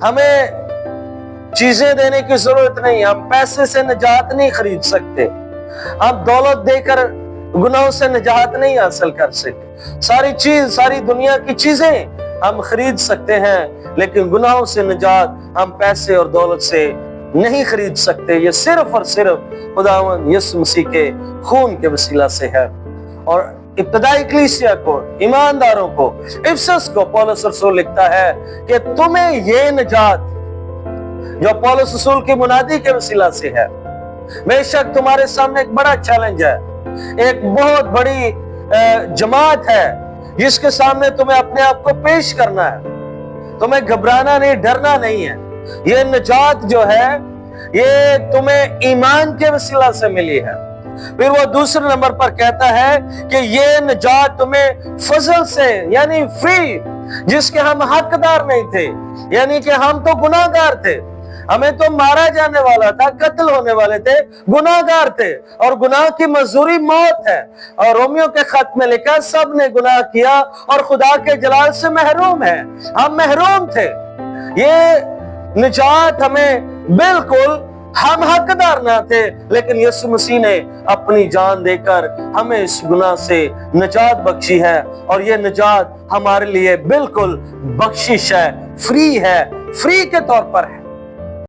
हमें चीजें देने की जरूरत नहीं, हम पैसे से निजात नहीं खरीद सकते, हम दौलत देकर गुनाहों से निजात नहीं हासिल कर सकते। सारी दुनिया की चीजें हम खरीद सकते हैं, लेकिन गुनाहों से निजात हम पैसे और दौलत से नहीं खरीद सकते। ये सिर्फ और सिर्फ खुदावंद यीशु मसीह के खून के वसीला से है। और इब्तदाई कलीसिया को, ईमानदारों को, इफिसस को पौलुस रसूल लिखता है कि तुम्हें ये निजात जो पौलुस रसूल की मुनादी के वसीला से है, बेशक तुम्हारे सामने एक बड़ा चैलेंज है, एक बहुत बड़ी जमात है जिसके सामने तुम्हें अपने आप को पेश करना है। तुम्हें घबराना नहीं, डरना नहीं है। ये निजात जो है ये तुम्हें ईमान के वसीला से मिली है। फिर वो दूसरे नंबर पर कहता है कि ये निजात तुम्हें फजल से, यानी फ्री, जिसके हम हकदार नहीं थे, यानी कि हम तो गुनाहगार थे, हमें तो मारा जाने वाला था, कत्ल होने वाले थे, गुनाहगार थे, और गुनाह की मजदूरी मौत है। और रोमियो के खत में लिखा सब ने गुनाह किया और खुदा के जलाल से महरूम है। हम महरूम थे। ये निजात हमें बिल्कुल, हम हकदार ना थे, लेकिन यीशु मसीह ने अपनी जान देकर हमें इस गुनाह से निजात बख्शी है। और ये निजात हमारे लिए बिल्कुल बख्शिश है, फ्री के तौर पर है।